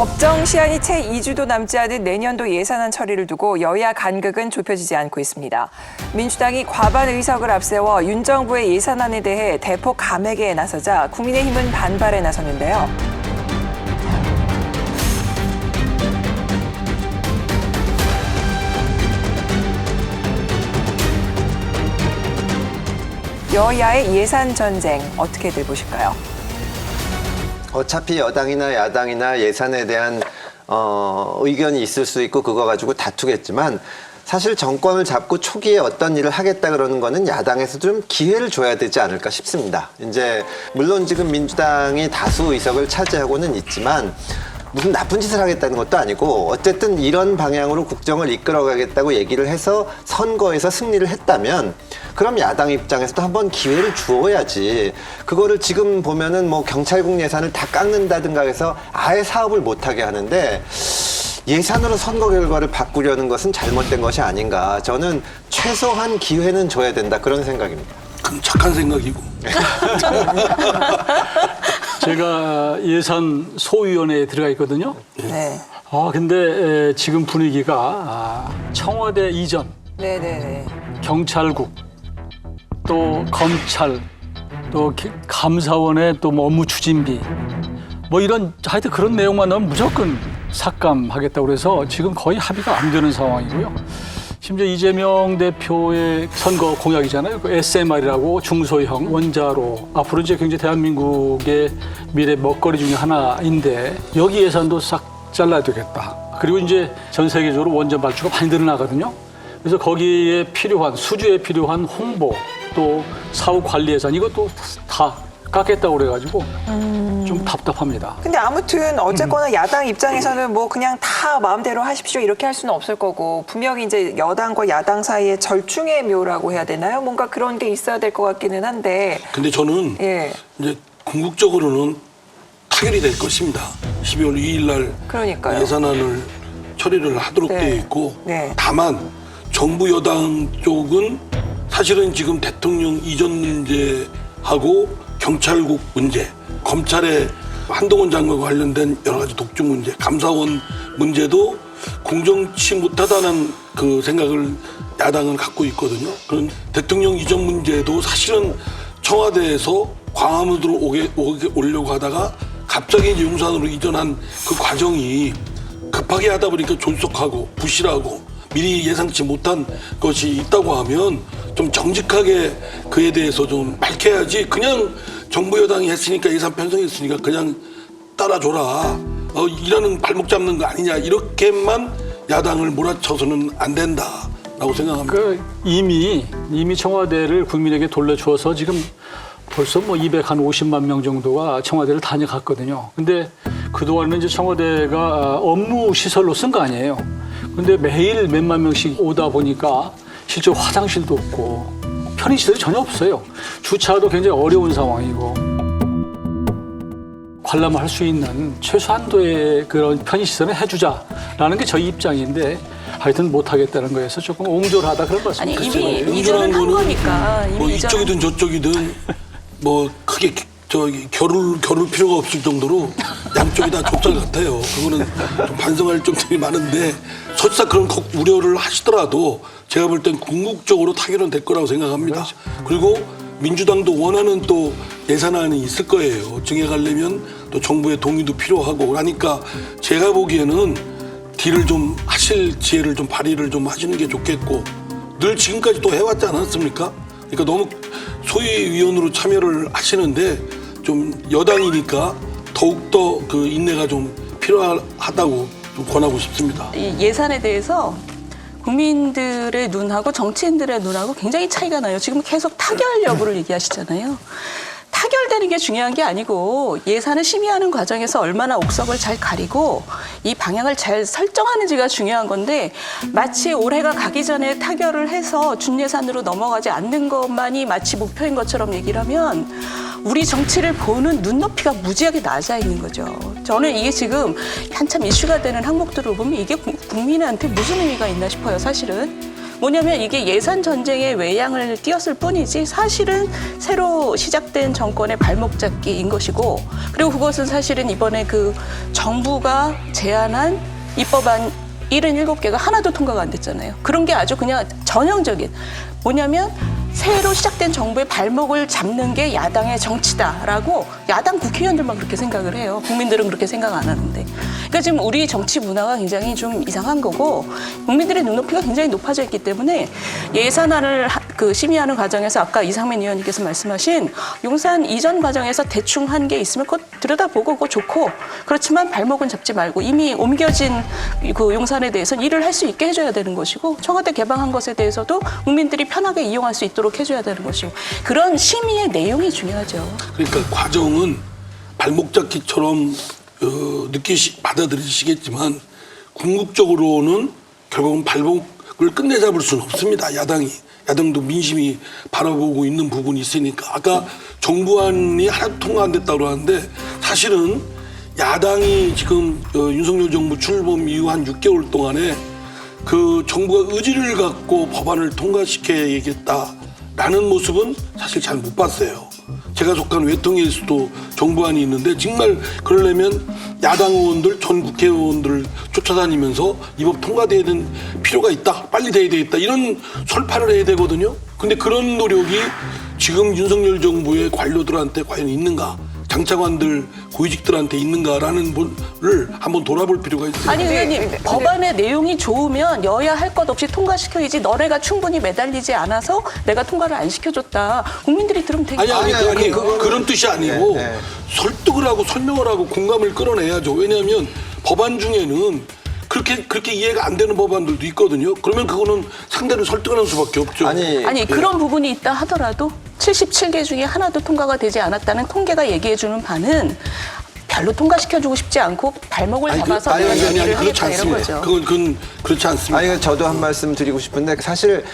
법정 시한이 채 2주도 남지 않은 내년도 예산안 처리를 두고 여야 간극은 좁혀지지 않고 있습니다. 민주당이 과반 의석을 앞세워 윤 정부의 예산안에 대해 대폭 감액에 나서자 국민의힘은 반발에 나섰는데요. 여야의 예산 전쟁 어떻게들 보실까요? 어차피 여당이나 야당이나 예산에 대한 의견이 있을 수 있고 그거 가지고 다투겠지만 사실 정권을 잡고 초기에 어떤 일을 하겠다 그러는 거는 야당에서 좀 기회를 줘야 되지 않을까 싶습니다. 이제 물론 지금 민주당이 다수 의석을 차지하고는 있지만 무슨 나쁜 짓을 하겠다는 것도 아니고 어쨌든 이런 방향으로 국정을 이끌어가겠다고 얘기를 해서 선거에서 승리를 했다면 그럼 야당 입장에서도 한번 기회를 주어야지. 그거를 지금 보면은 뭐 경찰국 예산을 다 깎는다든가 해서 아예 사업을 못하게 하는데 예산으로 선거 결과를 바꾸려는 것은 잘못된 것이 아닌가. 저는 최소한 기회는 줘야 된다 그런 생각입니다. 그럼 착한 생각이고. 제가 예산 소위원회에 들어가 있거든요. 네. 근데 지금 분위기가 청와대 이전, 네네네. 경찰국, 또 검찰, 또 감사원의 또 뭐 업무 추진비, 뭐 이런 하여튼 그런 내용만 나오면 무조건 삭감하겠다고 그래서 지금 거의 합의가 안 되는 상황이고요. 심지어 이재명 대표의 선거 공약이잖아요. 그 SMR이라고 중소형 원자로 앞으로 이제 굉장히 대한민국의 미래 먹거리 중에 하나인데 여기 예산도 싹 잘라야 되겠다. 그리고 이제 전 세계적으로 원전 발주가 많이 늘어나거든요. 그래서 거기에 필요한 수주에 필요한 홍보 또 사후 관리 예산 이것도 다 깎겠다고 그래가지고 좀 답답합니다. 근데 아무튼 어쨌거나 야당 입장에서는 뭐 그냥 다 마음대로 하십시오 이렇게 할 수는 없을 거고 분명히 이제 여당과 야당 사이에 절충의 묘라고 해야 되나요? 뭔가 그런 게 있어야 될 것 같기는 한데. 근데 저는 이제 궁극적으로는 타결이 될 것입니다. 12월 2일 날 그러니까요. 예산안을 처리를 하도록 되어 있고 다만 정부 여당 쪽은 사실은 지금 대통령 이전 문제하고 경찰국 문제, 검찰의 한동훈 장관과 관련된 여러 가지 독주 문제, 감사원 문제도 공정치 못하다는 그 생각을 야당은 갖고 있거든요. 그런 대통령 이전 문제도 사실은 청와대에서 광화문으로 오려고 하다가 갑자기 이제 용산으로 이전한 그 과정이 급하게 하다 보니까 졸속하고 부실하고 미리 예상치 못한 것이 있다고 하면 좀 정직하게 그에 대해서 좀 밝혀야지 그냥 정부 여당이 했으니까 예산 편성했으니까 그냥 따라줘라 이라는 발목 잡는 거 아니냐 이렇게만 야당을 몰아쳐서는 안 된다라고 생각합니다. 이미 청와대를 국민에게 돌려주어서 지금 벌써 뭐 250만 명 정도가 청와대를 다녀갔거든요. 근데 그동안은 이제 청와대가 업무 시설로 쓴 거 아니에요. 근데 매일 몇만 명씩 오다 보니까 실제 화장실도 없고 편의시설이 전혀 없어요. 주차도 굉장히 어려운 상황이고 관람할 수 있는 최소한도의 그런 편의시설은 해주자라는 게 저희 입장인데 하여튼 못하겠다는 거에서 조금 옹졸하다 그런 것 같습니다. 아니 이미 이전은 한 거니까 뭐 이쪽이든 저쪽이든 뭐 크게 겨룰 필요가 없을 정도로 양쪽이 다 좁쌀 같아요. 그거는 좀 반성할 점들이 많은데 설사 그런 우려를 하시더라도 제가 볼 땐 궁극적으로 타결은 될 거라고 생각합니다. 그리고 민주당도 원하는 또 예산안이 있을 거예요. 증액하려면 또 정부의 동의도 필요하고 그러니까 제가 보기에는 딜을 좀 하실 지혜를 좀 발휘를 좀 하시는 게 좋겠고 늘 지금까지 또 해왔지 않았습니까? 그러니까 너무 소위위원으로 참여를 하시는데 좀 여당이니까 더욱더 그 인내가 좀 필요하다고 좀 권하고 싶습니다. 이 예산에 대해서 국민들의 눈하고 정치인들의 눈하고 굉장히 차이가 나요. 지금 계속 타결 여부를 얘기하시잖아요. 타결되는 게 중요한 게 아니고 예산을 심의하는 과정에서 얼마나 옥석을 잘 가리고 이 방향을 잘 설정하는지가 중요한 건데 마치 올해가 가기 전에 타결을 해서 준예산으로 넘어가지 않는 것만이 마치 목표인 것처럼 얘기를 하면 우리 정치를 보는 눈높이가 무지하게 낮아 있는 거죠. 저는 이게 지금 한참 이슈가 되는 항목들을 보면 이게 국민한테 무슨 의미가 있나 싶어요, 사실은. 뭐냐면 이게 예산 전쟁의 외양을 띄었을 뿐이지 사실은 새로 시작된 정권의 발목 잡기인 것이고, 그리고 그것은 사실은 이번에 그 정부가 제안한 입법안 77개가 하나도 통과가 안 됐잖아요. 그런 게 아주 그냥 전형적인, 뭐냐면 새로 시작된 정부의 발목을 잡는 게 야당의 정치다라고 야당 국회의원들만 그렇게 생각을 해요. 국민들은 그렇게 생각 안 하는데. 그러니까 지금 우리 정치 문화가 굉장히 좀 이상한 거고, 국민들의 눈높이가 굉장히 높아져 있기 때문에 예산안을 심의하는 과정에서 아까 이상민 의원님께서 말씀하신 용산 이전 과정에서 대충 한 게 있으면 그거 들여다보고 그거 좋고, 그렇지만 발목은 잡지 말고 이미 옮겨진 그 용산에 대해서는 일을 할 수 있게 해줘야 되는 것이고, 청와대 개방한 것에 대해서도 국민들이 편하게 이용할 수 있도록 해줘야 되는 것이고, 그런 심의의 내용이 중요하죠. 그러니까 과정은 발목 잡기처럼 받아들이시겠지만 궁극적으로는 결국은 발목을 끝내잡을 수는 없습니다. 야당도 민심이 바라보고 있는 부분이 있으니까. 아까 정부안이 하나도 통과 안 됐다고 하는데, 사실은 야당이 지금 윤석열 정부 출범 이후 한 6개월 동안에 그 정부가 의지를 갖고 법안을 통과시켜야겠다라는 모습은 사실 잘 못 봤어요. 제가 속한 외통에서도 정부안이 있는데, 정말 그러려면 야당 의원들, 전 국회의원들을 쫓아다니면서 이 법 통과돼야 되는 필요가 있다, 빨리 돼야 되겠다, 이런 설파를 해야 되거든요. 근데 그런 노력이 지금 윤석열 정부의 관료들한테 과연 있는가, 장차관들, 고위직들한테 있는가라는 를 한번 돌아볼 필요가 있어요. 아니 의원님, 법안의 내용이 좋으면 여야 할 것 없이 통과시켜야지, 너네가 충분히 매달리지 않아서 내가 통과를 안 시켜줬다, 국민들이 들으면 되게 아니, 그런 뜻이 아니고 설득을 하고 설명을 하고 공감을 끌어내야죠. 왜냐하면 법안 중에는 그렇게 이해가 안 되는 법안들도 있거든요. 그러면 그거는 상대를 설득하는 수밖에 없죠. 아니 그런 부분이 있다 하더라도 77개 중에 하나도 통과가 되지 않았다는 통계가 얘기해주는 바는 별로 통과시켜주고 싶지 않고 발목을 잡아서 내가 얘기를 하겠다, 이런 거죠. 그건 그렇지 않습니다. 저도 한 말씀 드리고 싶은데, 사실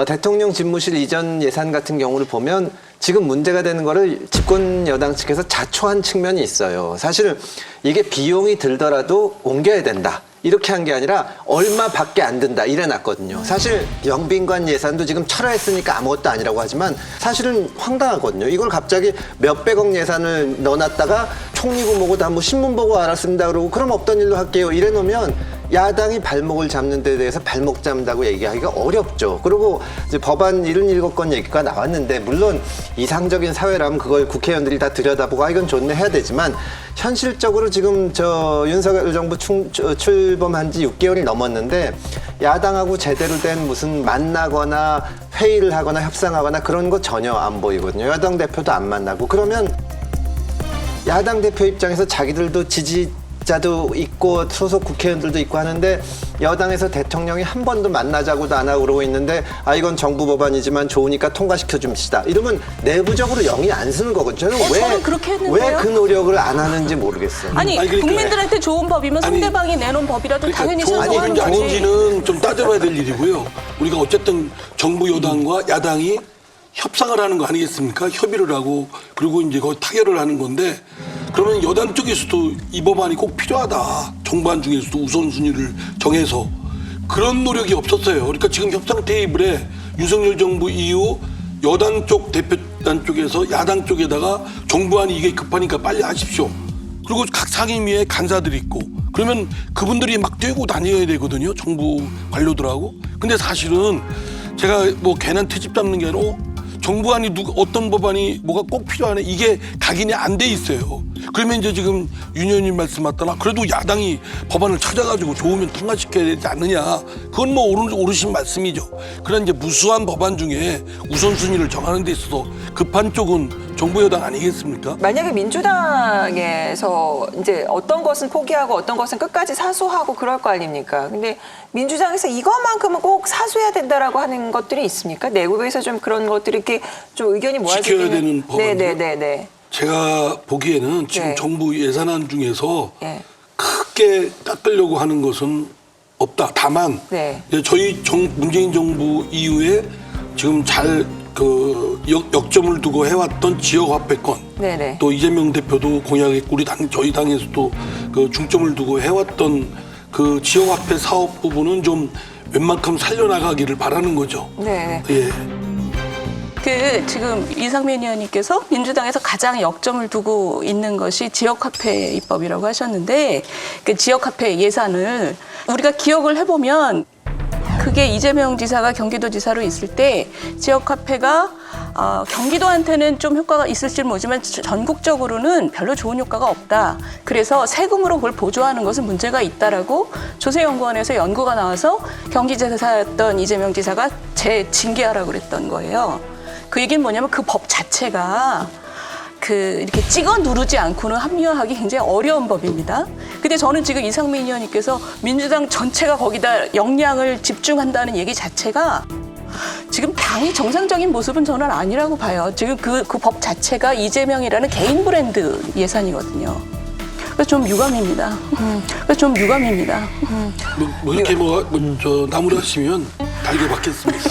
대통령 집무실 이전 예산 같은 경우를 보면 지금 문제가 되는 거를 집권 여당 측에서 자초한 측면이 있어요. 사실 이게 비용이 들더라도 옮겨야 된다, 이렇게 한 게 아니라 얼마밖에 안 든다 이래 놨거든요. 사실 영빈관 예산도 지금 철회했으니까 아무것도 아니라고 하지만 사실은 황당하거든요. 이걸 갑자기 몇백억 예산을 넣어놨다가 총리고 뭐고 다 뭐 신문 보고 알았습니다 그러고 그럼 없던 일로 할게요 이래 놓으면 야당이 발목을 잡는 데 대해서 발목 잡는다고 얘기하기가 어렵죠. 그리고 이제 법안 77건 얘기가 나왔는데, 물론 이상적인 사회라면 그걸 국회의원들이 다 들여다보고 이건 좋네 해야 되지만, 현실적으로 지금 윤석열 정부 출범한 지 6개월이 넘었는데 야당하고 제대로 된 무슨 만나거나 회의를 하거나 협상하거나 그런 거 전혀 안 보이거든요. 여당 대표도 안 만나고. 그러면 야당 대표 입장에서 자기들도 지지자도 있고 소속 국회의원들도 있고 하는데, 여당에서 대통령이 한 번도 만나자고도 안 하고 그러고 있는데, 이건 정부 법안이지만 좋으니까 통과시켜 줍시다, 이러면 내부적으로 영이 안 쓰는 거거든요. 저는 그렇게 했는데요. 왜 그 노력을 안 하는지 모르겠어요. 아니 그러니까 국민들한테 좋은 법이면 상대방이 내놓은 법이라도 당연히 찬성하는 좋은지 거지. 아닌지는 좀 따져봐야 될 일이고요. 우리가 어쨌든 정부 여당과 야당이 협상을 하는 거 아니겠습니까? 협의를 하고, 그리고 이제 거의 타결을 하는 건데, 그러면 여당 쪽에서도 이 법안이 꼭 필요하다, 정부안 중에서도 우선순위를 정해서, 그런 노력이 없었어요. 그러니까 지금 협상 테이블에 윤석열 정부 이후 여당 쪽 대표단 쪽에서 야당 쪽에다가 정부안이 이게 급하니까 빨리 하십시오, 그리고 각 상임위에 간사들이 있고, 그러면 그분들이 막 뛰고 다녀야 되거든요, 정부 관료들하고. 근데 사실은 제가 뭐 괜한 트집 잡는 게 아니라 정부안이 어떤 법안이 뭐가 꼭 필요하네, 이게 각인이 안 돼 있어요. 그러면 이제 지금 윤 의원님 말씀 맞더라, 그래도 야당이 법안을 찾아가지고 좋으면 통과시켜야 되지 않느냐, 그건 뭐 옳으신 말씀이죠. 그런 이제 무수한 법안 중에 우선순위를 정하는 데 있어서 급한 쪽은 정부 여당 아니겠습니까? 만약에 민주당에서 이제 어떤 것은 포기하고 어떤 것은 끝까지 사수하고 그럴 거 아닙니까? 근데 민주당에서 이것만큼은 꼭 사수해야 된다라고 하는 것들이 있습니까? 내국에서 좀 그런 것들이 이렇게 좀 의견이 모아지는. 지켜야 되는 법안들. 네네네. 제가 보기에는 지금 네. 정부 예산안 중에서 네. 크게 깎으려고 하는 것은 없다. 다만 네. 이제 저희 문재인 정부 이후에 지금 잘 역점을 두고 해왔던 지역화폐권, 네네. 또 이재명 대표도 공약했고 저희 당에서도 그 중점을 두고 해왔던 그 지역화폐 사업 부분은 좀 웬만큼 살려나가기를 바라는 거죠. 네. 예. 지금 이상민 의원님께서 민주당에서 가장 역점을 두고 있는 것이 지역화폐 입법이라고 하셨는데 그 지역화폐 예산을 우리가 기억을 해보면 그게 이재명 지사가 경기도지사로 있을 때 지역화폐가 경기도한테는 좀 효과가 있을지 모르지만 전국적으로는 별로 좋은 효과가 없다. 그래서 세금으로 그걸 보조하는 것은 문제가 있다라고 조세연구원에서 연구가 나와서 경기지사였던 이재명 지사가 재징계하라고 그랬던 거예요. 그 얘기는 뭐냐면 그 법 자체가 이렇게 찍어 누르지 않고는 합리화하기 굉장히 어려운 법입니다. 근데 저는 지금 이상민 의원님께서 민주당 전체가 거기다 역량을 집중한다는 얘기 자체가 지금 당의 정상적인 모습은 저는 아니라고 봐요. 지금 그 법 자체가 이재명이라는 개인 브랜드 예산이거든요. 그래서 좀 유감입니다. 뭐 이렇게 나무를 하시면 달게 받겠습니다.